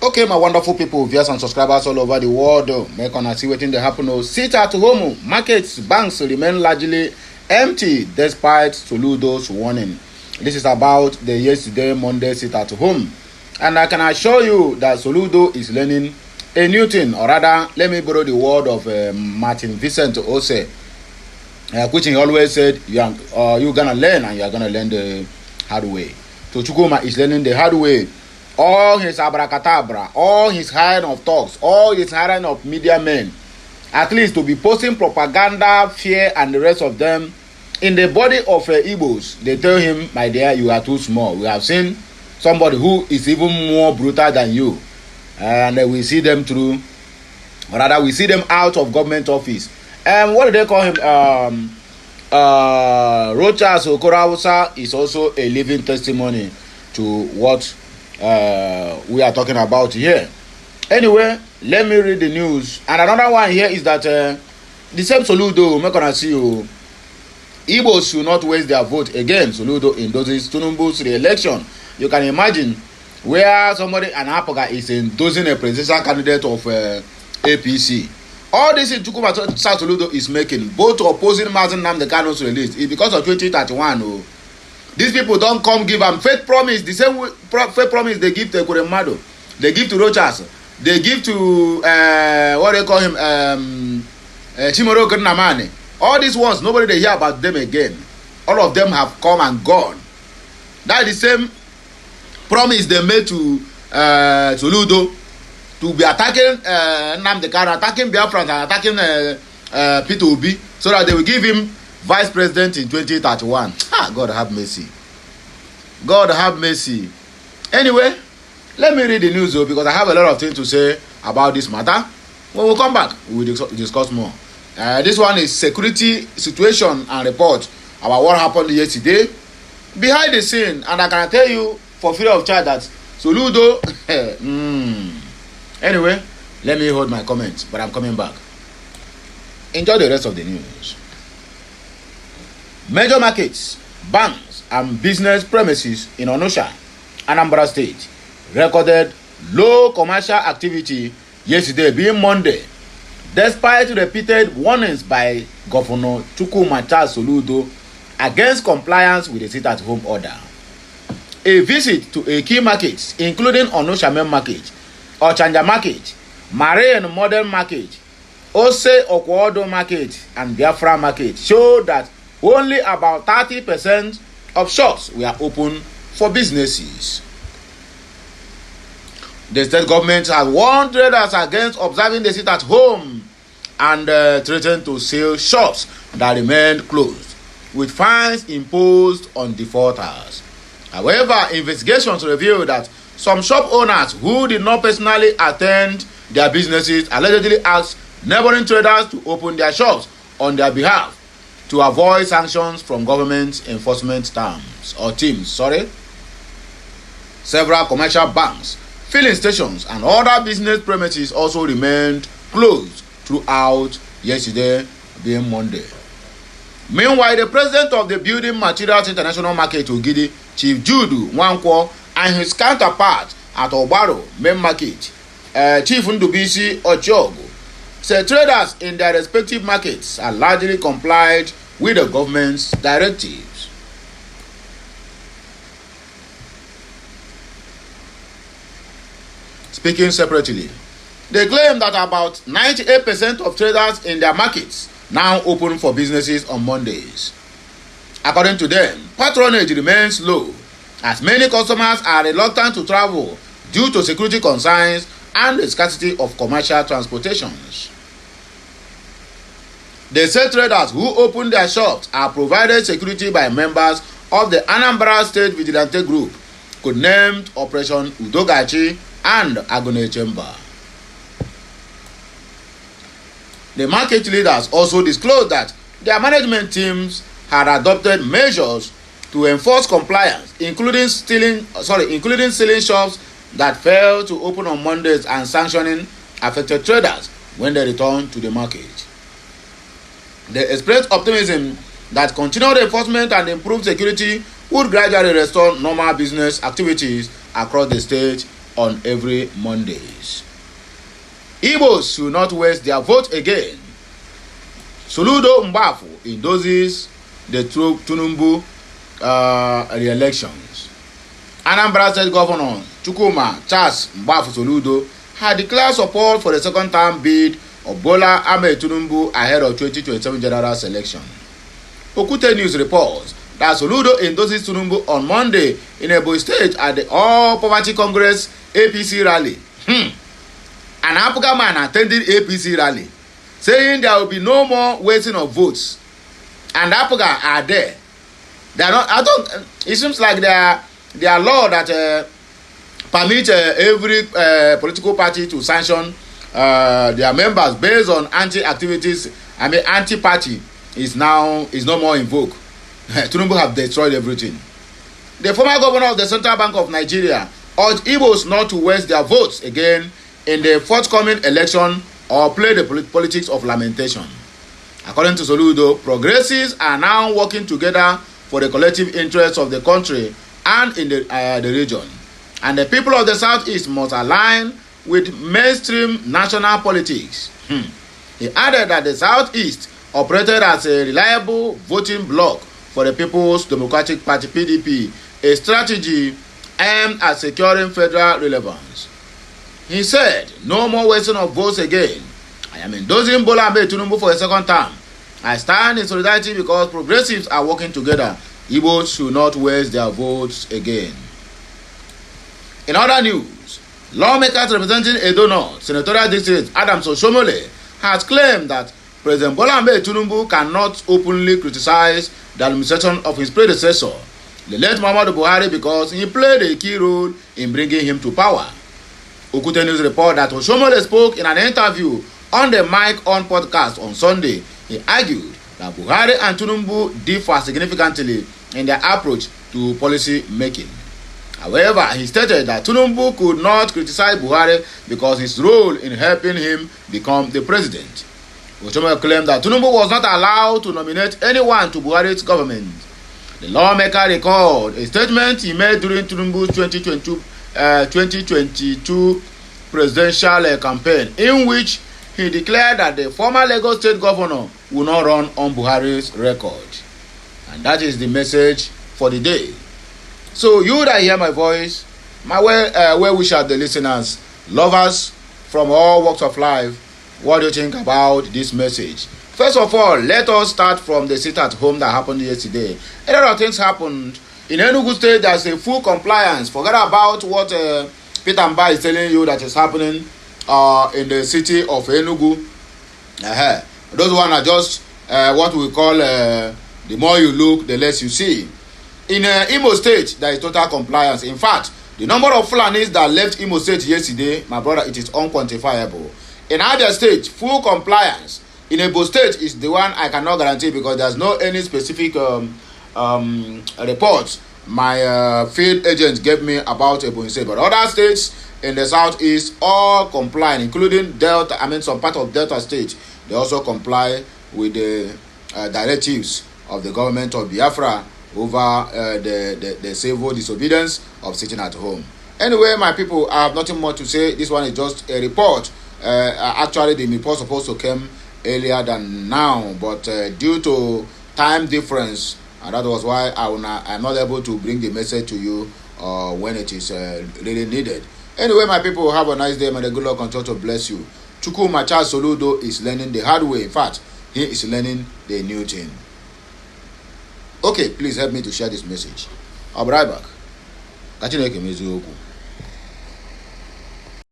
Okay, my wonderful people, viewers and subscribers all over the world, make on see wetin dey happen. Sit at home, markets, banks remain largely empty despite Soludo's warning. This is about the yesterday Monday sit at home, and I can assure you that Soludo is learning a new thing, or rather, let me borrow the word of Martin Vincent Ose, which he always said, you're gonna learn and you're gonna learn the hard way. So Chukuma is learning the hard way. All his abracadabra, all his hiring of talks, all his hiring of media men, at least to be posting propaganda, fear, and the rest of them in the body of Igbos. They tell him, my dear, you are too small. We have seen somebody who is even more brutal than you. And we see them through, or rather, we see them out of government office. And what do they call him? Rochas Okorawusa is also a living testimony to what we are talking about here. Anyway, let me read the news. And another one here is that the same Soludo, make gonna see you. Igbos should not waste their vote again. Soludo endorses Tinubu's re-election. You can imagine where somebody, an Apoga, is endorsing a presidential candidate of APC. All this in Chukuma South Soludo is making, both opposing Mazen Nnamdi Kanu's release, is because of 2031. Oh. These people don't come give them faith promise, the same faith promise they give to Kuremado, they give to Rochas, they give to what they call him, Chimoro Namane. All these ones, nobody they hear about them again. All of them have come and gone. That is the same promise they made to Soludo to be attacking Nnamdi Kanu, attacking Biafrans, and attacking Peter Obi, so that they will give him vice president in 2031. God have mercy. God have mercy. Anyway, let me read the news though, because I have a lot of things to say about this matter. When we come back, we will discuss more. This one is security situation and report about what happened yesterday behind the scene, and I can tell you for free of charge that Soludo. Anyway, let me hold my comments, but I'm coming back. Enjoy the rest of the news. Major markets, banks, and business premises in Onitsha, Anambra State, recorded low commercial activity yesterday, being Monday, despite repeated warnings by Governor Chukwumacha Soludo against compliance with the sit-at-home order. A visit to a key markets, including Onitsha Main Market, Ochanja Market, Marine Modern Market, Ose Okwodo Market, and Biafra Market, showed that only about 30% of shops were open for businesses. The state government has warned traders against observing the sit-at-home and threatened to seal shops that remained closed, with fines imposed on defaulters. However, investigations revealed that some shop owners who did not personally attend their businesses allegedly asked neighboring traders to open their shops on their behalf to avoid sanctions from government enforcement teams. Several commercial banks, filling stations, and other business premises also remained closed throughout yesterday, being Monday. Meanwhile, the president of the Building Materials International Market, Ogidi, Chief Judu Nwankwo, and his counterpart at Obaro Main Market, Chief Ndubisi Ochogo, said traders in their respective markets are largely complied with the government's directives. Speaking separately, they claim that about 98% of traders in their markets now open for businesses on Mondays. According to them, patronage remains low as many customers are reluctant to travel due to security concerns and the scarcity of commercial transportations. They say traders who open their shops are provided security by members of the Anambra State Vigilante Group, codenamed Operation Udogachi and Agone Chamber. The market leaders also disclosed that their management teams had adopted measures to enforce compliance, including sealing shops that failed to open on Mondays and sanctioning affected traders when they return to the market. They expressed optimism that continued enforcement and improved security would gradually restore normal business activities across the state on every Mondays. Igbos should not waste their vote again. Soludo Mbafu endorses the Tinubu re-elections. Anambra State Governor Chukwuma Charles Mbafu Soludo had declared support for the second term bid of Bola Ahmed Tinubu ahead of 2027 general election. Okute News reports that Soludo endorses Tinubu on Monday in Ebonyi State at the All Poverty Congress APC rally. An Awka man attended APC rally, saying there will be no more wasting of votes. And Awka are there. They are not. It seems like they are law that permit every political party to sanction their members based on anti-activities. Anti-party is no more in vogue. Tinubu have destroyed everything. The former governor of the Central Bank of Nigeria urged Igbos not to waste their votes again in the forthcoming election or play the politics of lamentation. According to Soludo, progressives are now working together for the collective interests of the country and in the region. And the people of the Southeast must align with mainstream national politics. He added that the Southeast operated as a reliable voting bloc for the People's Democratic Party (PDP), a strategy aimed at securing federal relevance. He said, "No more wasting of votes again. I am endorsing Bola Ahmed Tinubu for a second term. I stand in solidarity because progressives are working together. Igbos should not waste their votes again." In other news, lawmakers representing Edo North Senatorial District Adams Oshomole has claimed that President Bola Ahmed Tinubu cannot openly criticize the administration of his predecessor, the late Muhammadu Buhari, because he played a key role in bringing him to power. Okute News report that Oshomole spoke in an interview on the Mike On podcast on Sunday. He argued that Buhari and Tinubu differ significantly in their approach to policy making. However, he stated that Tinubu could not criticize Buhari because his role in helping him become the president. Oshomole claimed that Tinubu was not allowed to nominate anyone to Buhari's government. The lawmaker recalled a statement he made during Tinubu's 2022 presidential campaign, in which he declared that the former Lagos State governor will not run on Buhari's record. And that is the message for the day. So you that hear my voice, my well-wisher, the listeners, lovers from all walks of life, what do you think about this message? First of all, let us start from the sit at home that happened yesterday. A lot of things happened. In Enugu State, there's a full compliance. Forget about what Peter Mba is telling you that is happening in the city of Enugu. Those one are just what we call the more you look, the less you see. In Imo State, there is total compliance. In fact, the number of Fulanis that left Imo State yesterday, my brother, it is unquantifiable. In Abia State, full compliance. In Ebo State is the one I cannot guarantee because there's no any specific reports my field agent gave me about Ebonyi State. But other states in the southeast all comply, including Delta. Some part of Delta State, they also comply with the directives of the government of Biafra over the civil disobedience of sitting at home. Anyway, my people, I have nothing more to say. This one is just a report. Actually, the report supposed to come earlier than now, but due to time difference, and that was why I'm not able to bring the message to you when it is really needed. Anyway, my people, have a nice day. May the good Lord continue to bless you. Chukwuma Charles Soludo is learning the hard way. In fact, he is learning the new thing. Okay, please help me to share this message. I'll be right back.